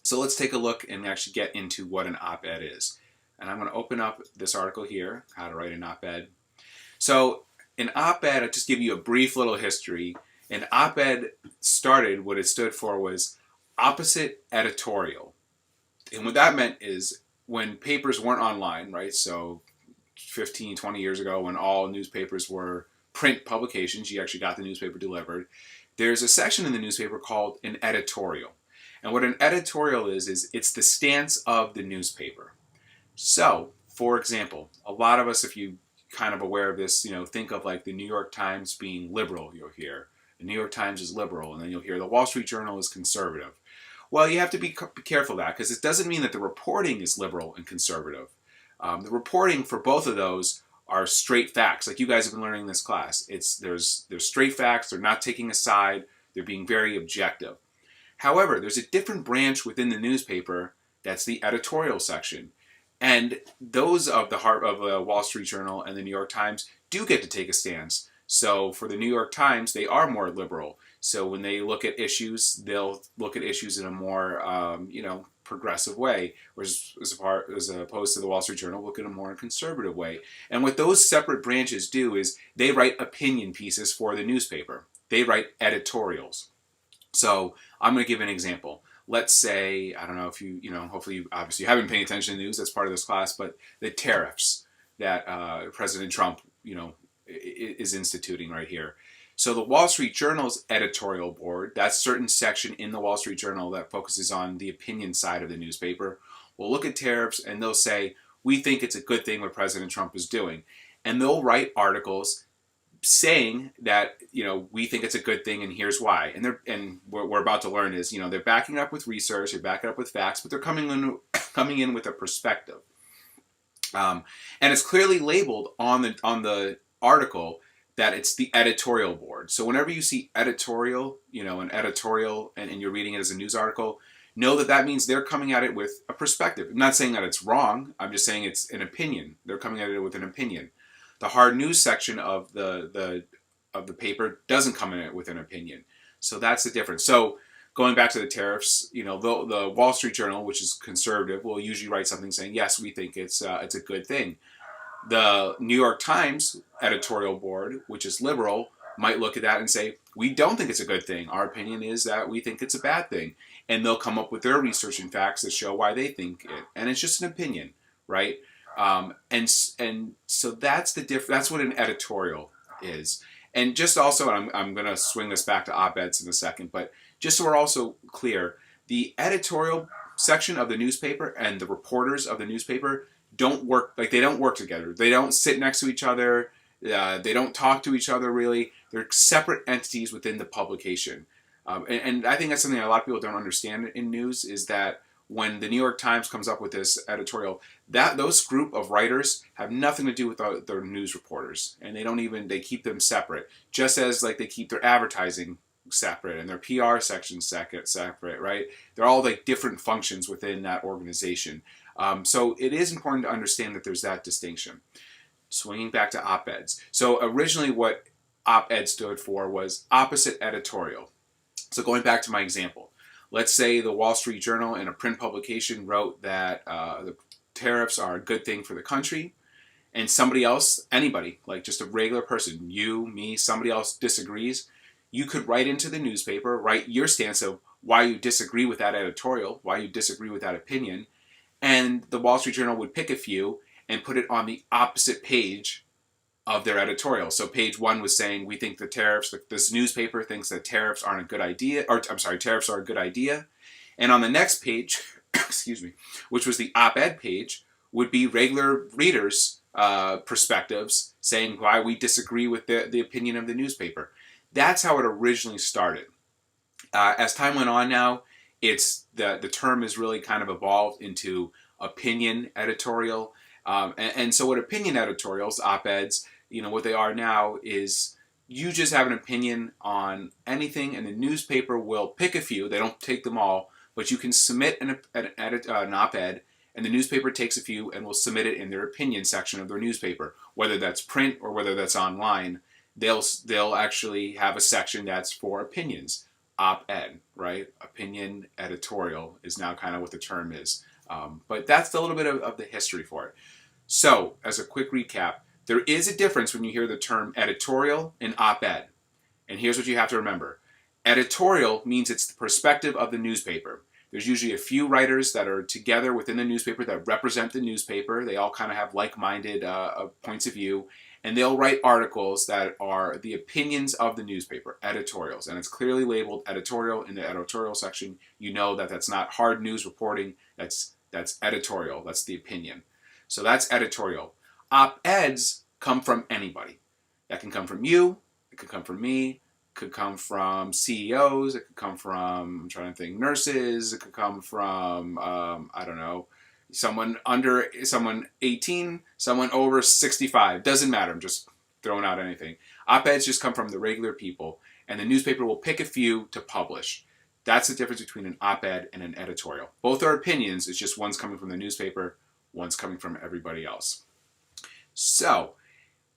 So let's take a look and actually get into what an op-ed is. And I'm going to open up this article here, how to write an op-ed. So an op-ed, I'll just give you a brief little history. An op-ed started, what it stood for was opposite editorial. And what that meant is when papers weren't online, right? So 15, 20 years ago when all newspapers were print publications, you actually got the newspaper delivered. There's a section in the newspaper called an editorial. And what an editorial is it's the stance of the newspaper. So, for example, a lot of us, if you kind of aware of this, think of like the New York Times being liberal, you'll hear. The New York Times is liberal, and then you'll hear the Wall Street Journal is conservative. Well, you have to be careful of that because it doesn't mean that the reporting is liberal and conservative. The reporting for both of those are straight facts, like you guys have been learning in this class. There's straight facts. They're not taking a side. They're being very objective. However, there's a different branch within the newspaper that's the editorial section, and those of the heart of the Wall Street Journal and the New York Times do get to take a stance. So for the New York Times, they are more liberal. So when they look at issues, they'll look at issues in a more, progressive way, whereas as opposed to the Wall Street Journal, look at a more conservative way. And what those separate branches do is they write opinion pieces for the newspaper. They write editorials. So I'm going to give an example. Let's say, I don't know if hopefully obviously you haven't been paying attention to the news, that's part of this class, but the tariffs that President Trump, is instituting right here. So the Wall Street Journal's editorial board, that certain section in the Wall Street Journal that focuses on the opinion side of the newspaper, will look at tariffs and they'll say, we think it's a good thing what President Trump is doing. And they'll write articles saying that, we think it's a good thing and here's why. And what we're about to learn is, they're backing up with research, they're backing up with facts, but they're coming in with a perspective. And it's clearly labeled on the article that it's the editorial board. So whenever you see editorial, an editorial, and you're reading it as a news article, know that means they're coming at it with a perspective. I'm not saying that it's wrong. I'm just saying it's an opinion. They're coming at it with an opinion. The hard news section of the paper doesn't come in it with an opinion. So that's the difference. So going back to the tariffs, the Wall Street Journal, which is conservative, will usually write something saying, yes, we think it's a good thing. The New York Times editorial board, which is liberal, might look at that and say, we don't think it's a good thing. Our opinion is that we think it's a bad thing. And they'll come up with their research and facts that show why they think it. And it's just an opinion, right? And so that's the that's what an editorial is. And just also, I'm going to swing this back to op-eds in a second, but just so we're also clear, the editorial section of the newspaper and the reporters of the newspaper don't work together. They don't sit next to each other. They don't talk to each other really. They're separate entities within the publication. And I think that's something that a lot of people don't understand in news is that when the New York Times comes up with this editorial, those group of writers have nothing to do with their news reporters, and they keep them separate, just as like they keep their advertising separate and their PR section separate, right? They're all like different functions within that organization. So it is important to understand that there's that distinction. Swinging back to op-eds. So originally what op-ed stood for was opposite editorial. So going back to my example, let's say the Wall Street Journal in a print publication wrote that the tariffs are a good thing for the country, and somebody else, anybody, like just a regular person, you, me, somebody else disagrees, you could write into the newspaper, write your stance of why you disagree with that editorial, why you disagree with that opinion, and the Wall Street Journal would pick a few and put it on the opposite page of their editorial. So page 1 was saying, we think the tariffs, this newspaper thinks that tariffs aren't a good idea, tariffs are a good idea. And on the next page, excuse me, which was the op-ed page, would be regular readers' perspectives saying why we disagree with the opinion of the newspaper. That's how it originally started. As time went on now, the term has really kind of evolved into opinion editorial. And so what opinion editorials, op-eds, what they are now is you just have an opinion on anything and the newspaper will pick a few. They don't take them all, but you can submit an op-ed and the newspaper takes a few and will submit it in their opinion section of their newspaper. Whether that's print or whether that's online, they'll actually have a section that's for opinions. op-ed, right? Opinion editorial is now kind of what the term is. But that's a little bit of the history for it. So, as a quick recap, there is a difference when you hear the term editorial and op-ed. And here's what you have to remember. Editorial means it's the perspective of the newspaper. There's usually a few writers that are together within the newspaper that represent the newspaper. They all kind of have like-minded points of view. And they'll write articles that are the opinions of the newspaper, editorials. And it's clearly labeled editorial in the editorial section. You know that that's not hard news reporting. That's editorial. That's the opinion. So that's editorial. Op-eds come from anybody. That can come from you. It could come from me. It could come from CEOs. It could come from, I'm trying to think, nurses. It could come from, I don't know, someone 18, someone over 65. Doesn't matter. I'm just throwing out anything. Op-eds just come from the regular people, and the newspaper will pick a few to publish. That's the difference between an op-ed and an editorial. Both are opinions. It's just one's coming from the newspaper, one's coming from everybody else. So,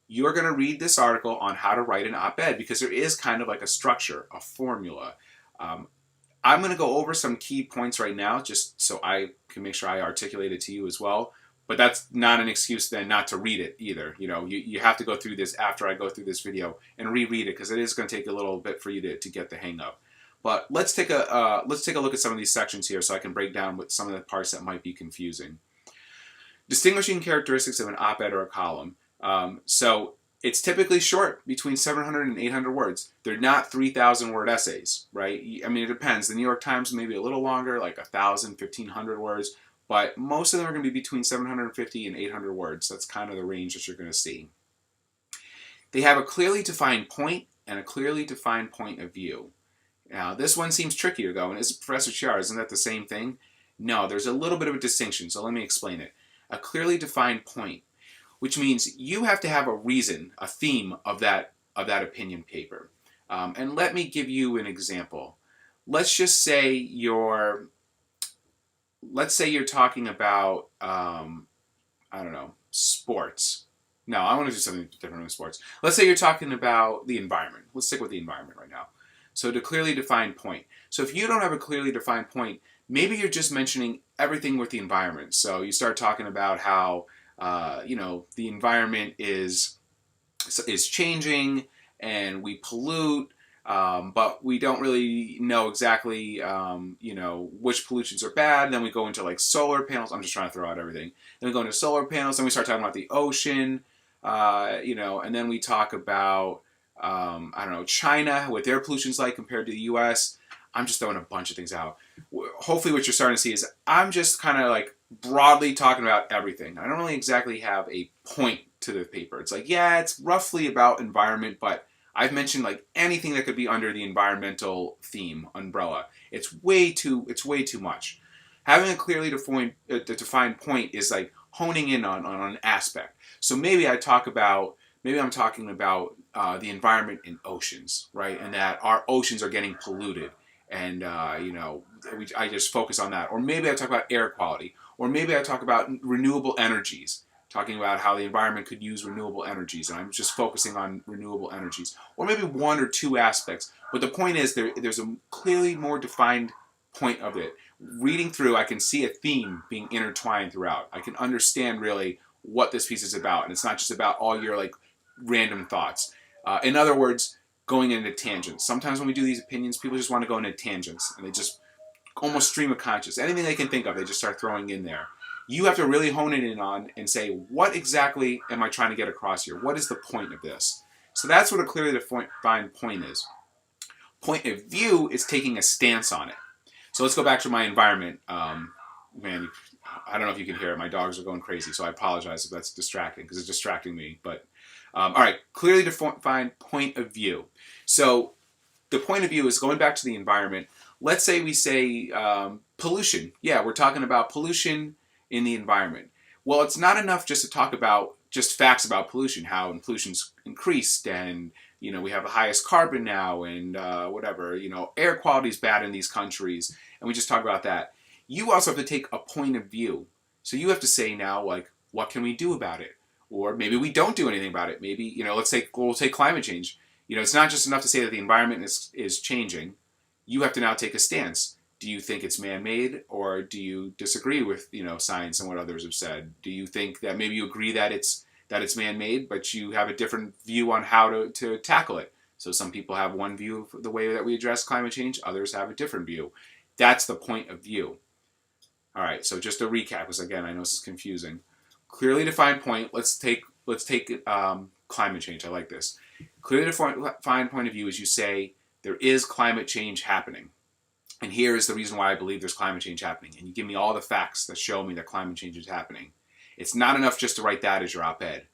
you're going to read this article on how to write an op-ed because there is kind of like a structure, a formula. I'm going to go over some key points right now just so I can make sure I articulate it to you as well. But that's not an excuse then not to read it either. You know, you have to go through this after I go through this video and reread it because it is going to take a little bit for you to get the hang of. But let's take a look at some of these sections here so I can break down with some of the parts that might be confusing. Distinguishing characteristics of an op-ed or a column. So it's typically short, between 700 and 800 words. They're not 3,000 word essays, right? I mean, it depends. The New York Times may be a little longer, like 1,000, 1,500 words, but most of them are going to be between 750 and 800 words. That's kind of the range that you're going to see. They have a clearly defined point and a clearly defined point of view. Now, this one seems trickier, though, and is Professor Chiar, isn't that the same thing? No, there's a little bit of a distinction, so let me explain it. A clearly defined point, which means you have to have a reason, a theme of that opinion paper. And let me give you an example. Let's just say you're talking about, I don't know, sports. No, I want to do something different with sports. Let's say you're talking about the environment. Let's stick with the environment right now. So the clearly defined point. So if you don't have a clearly defined point, maybe you're just mentioning everything with the environment. So you start talking about how the environment is changing and we pollute, but we don't really know exactly, which pollutions are bad. Then we go into like solar panels. I'm just trying to throw out everything. Then we go into solar panels. Then we start talking about the ocean, and then we talk about, China, what their pollution's like compared to the U.S. I'm just throwing a bunch of things out. Hopefully what you're starting to see is I'm just kind of like broadly talking about everything. I don't really exactly have a point to the paper. It's like, yeah, it's roughly about environment, but I've mentioned like anything that could be under the environmental theme umbrella. It's way too much. Having a clearly defined point is like honing in on an aspect. So maybe I'm talking about the environment in oceans, right? And that our oceans are getting polluted. And, I just focus on that. Or maybe I talk about air quality. Or maybe I talk about renewable energies, talking about how the environment could use renewable energies. And I'm just focusing on renewable energies. Or maybe one or two aspects. But the point is there's a clearly more defined point of it. Reading through, I can see a theme being intertwined throughout. I can understand really what this piece is about. And it's not just about all your like random thoughts. In other words, going into tangents. Sometimes when we do these opinions, people just want to go into tangents and they just almost stream of conscious. Anything they can think of, they just start throwing in there. You have to really hone it in on and say, what exactly am I trying to get across here? What is the point of this? So that's what a clearly defined point is. Point of view is taking a stance on it. So let's go back to my environment. Man, I don't know if you can hear it. My dogs are going crazy, so I apologize if that's distracting because it's distracting me. But all right, clearly defined point of view. So the point of view is going back to the environment. Let's say we say pollution. Yeah, we're talking about pollution in the environment. Well, it's not enough just to talk about just facts about pollution, how pollution's increased and, we have the highest carbon now and whatever, air quality is bad in these countries. And we just talk about that. You also have to take a point of view. So you have to say now, like, what can we do about it? Or maybe we don't do anything about it. Maybe, we'll take climate change. It's not just enough to say that the environment is changing. you have to now take a stance. Do you think it's man-made, or do you disagree with science and what others have said? Do you think that maybe you agree that it's man-made, but you have a different view on how to tackle it? So some people have one view of the way that we address climate change, others have a different view. That's the point of view. All right, so just to recap, because again, I know this is confusing. Clearly defined point, let's take climate change. I like this. Clearly defined point of view is you say there is climate change happening. And here is the reason why I believe there's climate change happening. And you give me all the facts that show me that climate change is happening. It's not enough just to write that as your op-ed.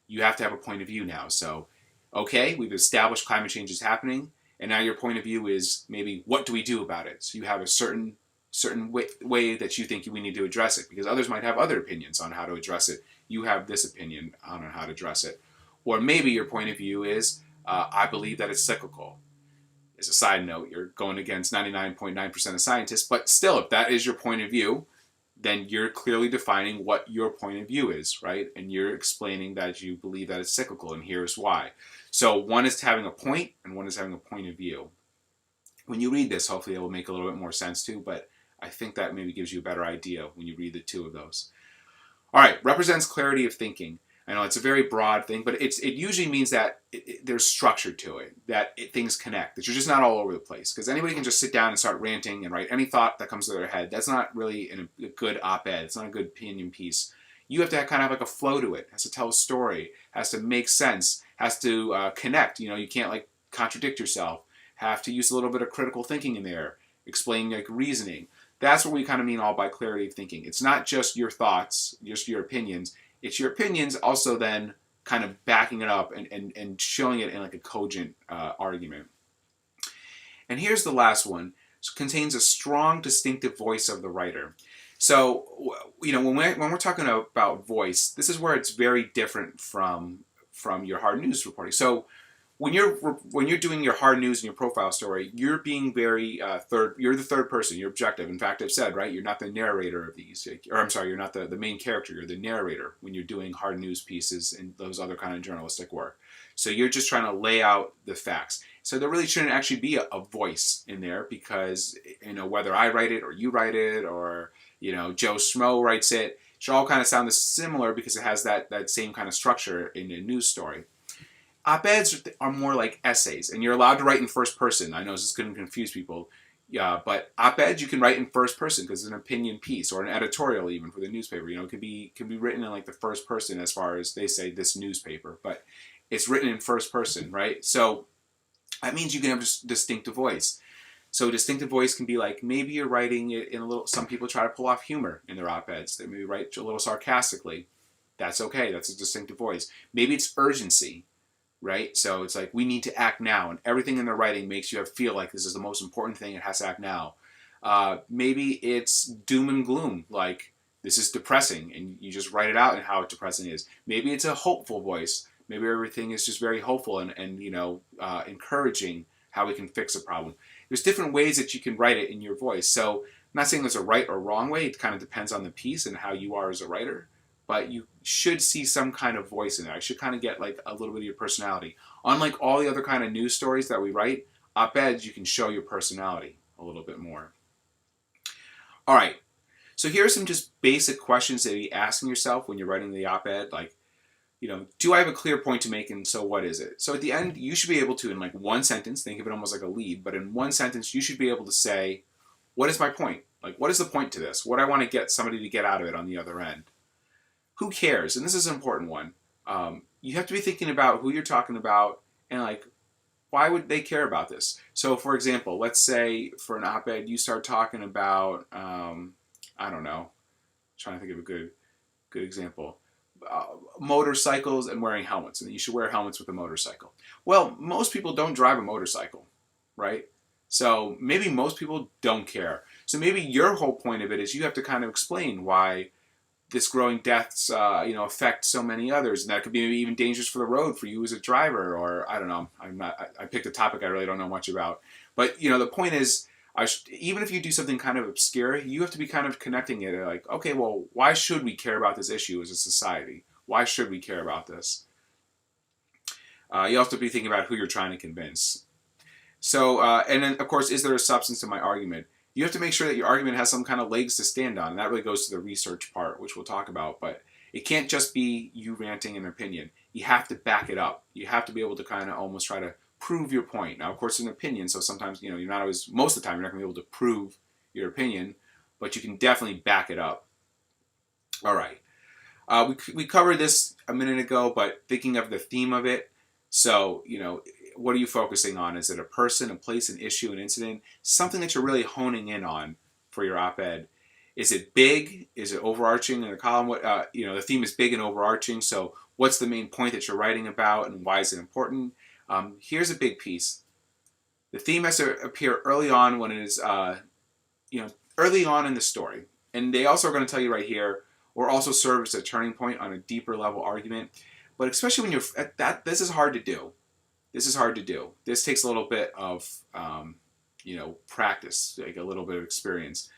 You have to have a point of view now. So, okay, we've established climate change is happening. And now your point of view is maybe what do we do about it? So you have a certain way that you think we need to address it, because others might have other opinions on how to address it. You have this opinion on how to address it. Or maybe your point of view is, I believe that it's cyclical. As a side note, you're going against 99.9% of scientists, but still, if that is your point of view, then you're clearly defining what your point of view is, right? And you're explaining that you believe that it's cyclical, and here's why. So one is having a point, and one is having a point of view. When you read this, hopefully it will make a little bit more sense too, but I think that maybe gives you a better idea when you read the two of those. All right, represents clarity of thinking. I know it's a very broad thing, but it usually means that there's structure to it, that things connect, that you're just not all over the place. Because anybody can just sit down and start ranting and write any thought that comes to their head. That's not really a good op-ed. It's not a good opinion piece. You have to kind of have like a flow to it. It has to tell a story, has to make sense, has to connect. You can't like contradict yourself. Have to use a little bit of critical thinking in there, explain like reasoning. That's what we kind of mean all by clarity of thinking. It's not just your thoughts, just your opinions. It's your opinions also then kind of backing it up and showing it in like a cogent argument. And here's the last one. It contains a strong, distinctive voice of the writer. So, when we're talking about voice, this is where it's very different from your hard news reporting. So, when you're doing your hard news and your profile story, you're being very you're the third person, you're objective. In fact, I've said, right, you're not the narrator of these, or I'm sorry, you're not the main character, you're the narrator when you're doing hard news pieces and those other kind of journalistic work. So you're just trying to lay out the facts. So there really shouldn't actually be a voice in there, because, whether I write it or you write it or, Joe Schmo writes it, it should all kind of sound similar because it has that same kind of structure in a news story. Op-eds are more like essays, and you're allowed to write in first person. I know this is going to confuse people, but op-eds you can write in first person because it's an opinion piece or an editorial even for the newspaper. It could be written in like the first person as far as they say this newspaper, but it's written in first person, right? So that means you can have a distinctive voice. So distinctive voice can be like maybe you're writing it in a little. Some people try to pull off humor in their op-eds. They maybe write a little sarcastically. That's okay. That's a distinctive voice. Maybe it's urgency. Right? So it's like, we need to act now, and everything in the writing makes you feel like this is the most important thing, it has to act now. Maybe it's doom and gloom, like this is depressing, and you just write it out and how depressing it is. Maybe it's a hopeful voice. Maybe everything is just very hopeful and encouraging how we can fix a problem. There's different ways that you can write it in your voice. So I'm not saying there's a right or wrong way. It kind of depends on the piece and how you are as a writer. But you should see some kind of voice in there. I should kind of get like a little bit of your personality. Unlike all the other kind of news stories that we write, op-eds, you can show your personality a little bit more. All right. So here are some just basic questions that you're asking yourself when you're writing the op-ed. Like, do I have a clear point to make, and so what is it? So at the end, you should be able to, in like one sentence, think of it almost like a lead, but in one sentence, you should be able to say, what is my point? Like, what is the point to this? What do I want to get somebody to get out of it on the other end? Who cares? And this is an important one. You have to be thinking about who you're talking about and like, why would they care about this? So for example, let's say for an op-ed, you start talking about, I don't know, trying to think of a good example. Motorcycles and wearing helmets, and you should wear helmets with a motorcycle. Well, most people don't drive a motorcycle, right? So maybe most people don't care. So maybe your whole point of it is you have to kind of explain why this growing deaths, affect so many others, and that could be maybe even dangerous for the road for you as a driver, or I don't know. I picked a topic I really don't know much about, but the point is, even if you do something kind of obscure, you have to be kind of connecting it. Like, okay, well, why should we care about this issue as a society? Why should we care about this? You also have to be thinking about who you're trying to convince. So, and then of course, is there a substance to my argument? You have to make sure that your argument has some kind of legs to stand on, and that really goes to the research part, which we'll talk about. But it can't just be you ranting an opinion. You have to back it up. You have to be able to kind of almost try to prove your point. Now, of course, it's an opinion, so sometimes, you're not always, most of the time, you're not going to be able to prove your opinion, but you can definitely back it up. All right. We covered this a minute ago, but thinking of the theme of it. So, what are you focusing on? Is it a person, a place, an issue, an incident? Something that you're really honing in on for your op-ed. Is it big? Is it overarching in the column? What the theme is big and overarching. So, what's the main point that you're writing about, and why is it important? Here's a big piece. The theme has to appear early on when it is, early on in the story. And they also are going to tell you right here, or also serve as a turning point on a deeper level argument. But especially when you're at that, this is hard to do. This takes a little bit of, practice, like a little bit of experience.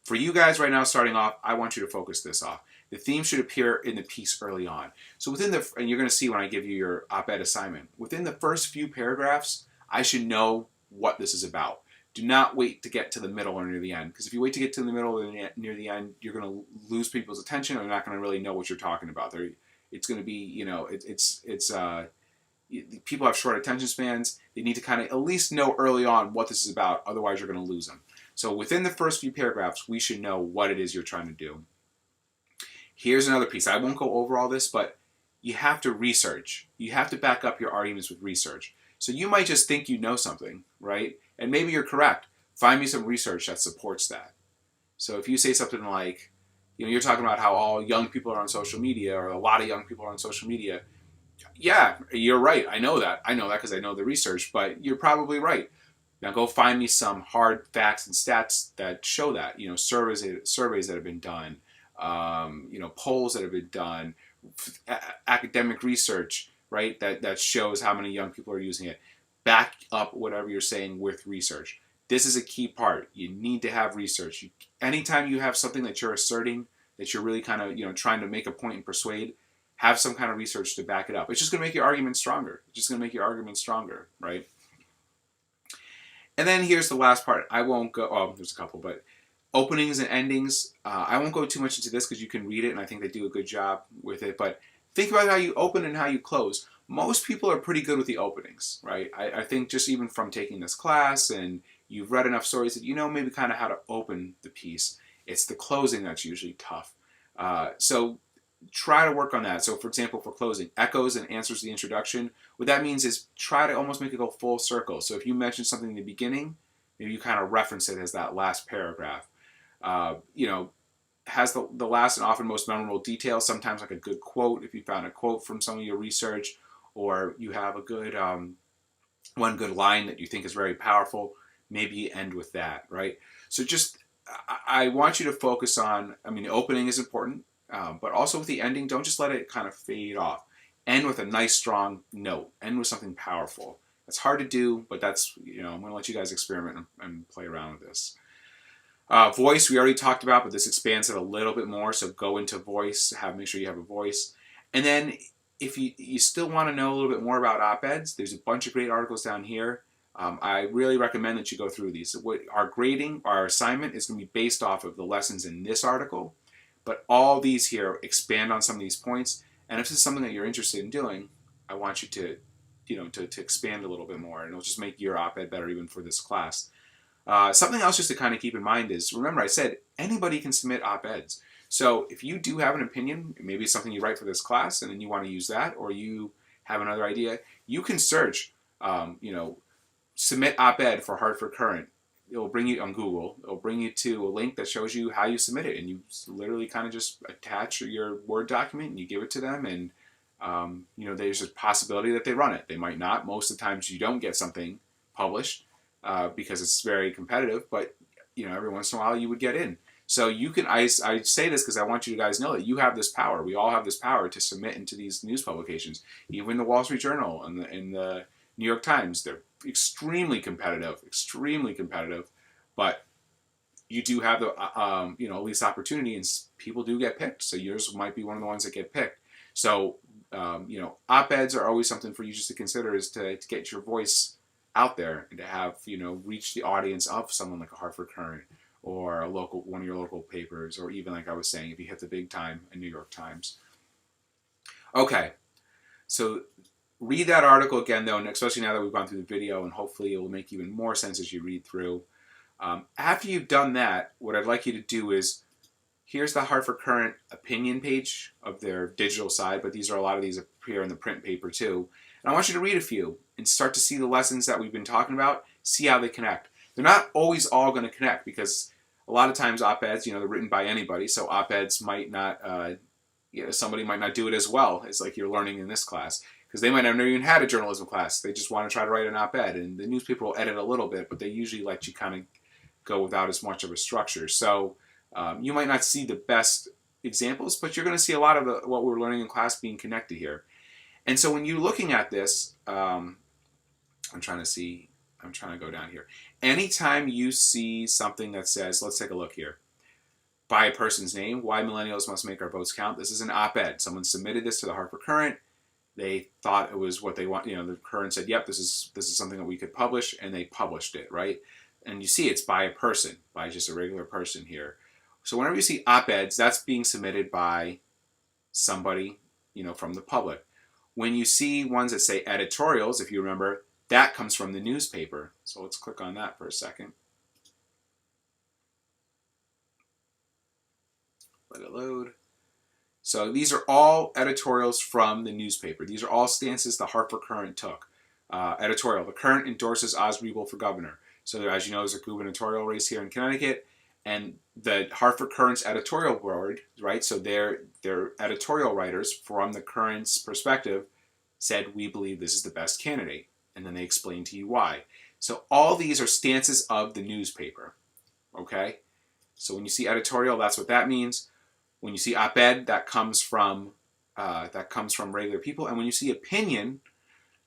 For you guys right now starting off, I want you to focus this off. The theme should appear in the piece early on. So and you're going to see when I give you your op-ed assignment, within the first few paragraphs, I should know what this is about. Do not wait to get to the middle or near the end, because if you wait to get to the middle or near the end, you're going to lose people's attention, or they're not going to really know what you're talking about. It's going to be, people have short attention spans. They need to kind of at least know early on what this is about, otherwise you're going to lose them. So within the first few paragraphs, we should know what it is you're trying to do. Here's another piece. I won't go over all this, but you have to research. You have to back up your arguments with research. So you might just think you know something, right? And maybe you're correct. Find me some research that supports that. So if you say something like, you're talking about how all young people are on social media, or a lot of young people are on social media. Yeah, you're right. I know that because I know the research, but you're probably right. Now go find me some hard facts and stats that show that, surveys that have been done, polls that have been done, academic research, right? That shows how many young people are using it. Back up whatever you're saying with research. This is a key part. You need to have research. Anytime you have something that you're asserting, that you're really kind of, trying to make a point and persuade, have some kind of research to back it up. It's just going to make your argument stronger. Right? And then here's the last part. I won't go, there's a couple, but openings and endings. I won't go too much into this because you can read it, and I think they do a good job with it. But think about how you open and how you close. Most people are pretty good with the openings, right? I think just even from taking this class, and you've read enough stories that you know maybe kind of how to open the piece. It's the closing that's usually tough. So try to work on that. So for example, for closing, echoes and answers to the introduction. What that means is try to almost make it go full circle. So if you mention something in the beginning, maybe you kind of reference it as that last paragraph. Has the last and often most memorable detail, sometimes like a good quote, if you found a quote from some of your research, or you have a good one good line that you think is very powerful, maybe you end with that, right? So just, I want you to focus on, the opening is important, but also with the ending, don't just let it kind of fade off. End with a nice, strong note. End with something powerful. It's hard to do, but that's, I'm going to let you guys experiment and play around with this. Voice, we already talked about, but this expands it a little bit more. So go into voice, make sure you have a voice. And then if you still want to know a little bit more about op-eds, there's a bunch of great articles down here. I really recommend that you go through these. Our assignment is going to be based off of the lessons in this article, but all these here expand on some of these points. And if this is something that you're interested in doing, I want you to, to expand a little bit more, and it'll just make your op-ed better even for this class. Something else just to kind of keep in mind is, remember I said anybody can submit op-eds. So if you do have an opinion, maybe it's something you write for this class and then you want to use that, or you have another idea, you can search, submit op-ed for Hartford Current. It'll bring you on Google. It'll bring you to a link that shows you how you submit it, and you literally kind of just attach your Word document and you give it to them, and there's a possibility that they run it. They might not. Most of the times you don't get something published because it's very competitive, but every once in a while you would get in. So you can. I say this because I want you guys to know that you have this power. We all have this power to submit into these news publications. Even the Wall Street Journal and the New York Times, they're extremely competitive, but you do have the at least opportunity, and people do get picked. So yours might be one of the ones that get picked. So op-eds are always something for you just to consider, is to get your voice out there and to have, reach the audience of someone like a Hartford Courant or one of your local papers, or even like I was saying, if you hit the big time, a New York Times. Okay, so read that article again though, and especially now that we've gone through the video, and hopefully it will make even more sense as you read through. After you've done that, what I'd like you to do is, here's the Hartford Courant opinion page of their digital side, but a lot of these appear in the print paper too. And I want you to read a few and start to see the lessons that we've been talking about, see how they connect. They're not always all going to connect, because a lot of times op-eds, they're written by anybody, so op-eds might not, somebody might not do it as well as like you're learning in this class, because they might have never even had a journalism class. They just want to try to write an op-ed, and the newspaper will edit a little bit, but they usually let you kind of go without as much of a structure. So you might not see the best examples, but you're going to see a lot of what we're learning in class being connected here. And so when you're looking at this, I'm trying to go down here. Anytime you see something that says, let's take a look here, by a person's name, why millennials must make our votes count. This is an op-ed. Someone submitted this to the Hartford Courant. They thought it was what they want. The Courant said, yep, this is something that we could publish, and they published it, right? And you see it's by a person, by just a regular person here. So whenever you see op-eds, that's being submitted by somebody, from the public. When you see ones that say editorials, if you remember, that comes from the newspaper. So let's click on that for a second. Let it load. So these are all editorials from the newspaper. These are all stances the Hartford Courant took. Editorial: the Courant endorses Oz Riebel for governor. So there, as you know, there's a gubernatorial race here in Connecticut, and the Hartford Courant's editorial board, right? So their editorial writers, from the Courant's perspective, said, we believe this is the best candidate. And then they explain to you why. So all these are stances of the newspaper, okay? So when you see editorial, that's what that means. When you see op-ed, that comes from regular people. And when you see opinion,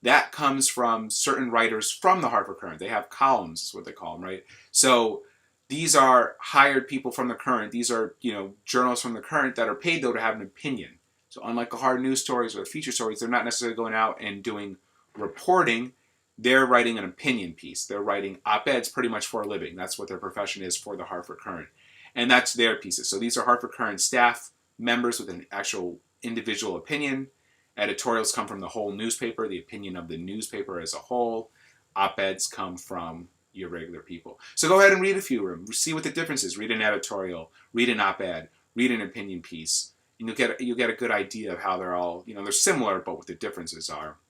that comes from certain writers from the Hartford Courant. They have columns, is what they call them, right? So these are hired people from the Courant. These are, journalists from the Courant that are paid, though, to have an opinion. So unlike the hard news stories or the feature stories, they're not necessarily going out and doing reporting. They're writing an opinion piece. They're writing op-eds pretty much for a living. That's what their profession is for the Hartford Courant. And that's their pieces. So these are Hartford Courant staff members with an actual individual opinion. Editorials come from the whole newspaper, the opinion of the newspaper as a whole. Op-eds come from your regular people. So go ahead and read a few of them. See what the difference is. Read an editorial, read an op-ed, read an opinion piece. And you'll get a good idea of how they're all, they're similar, but what the differences are.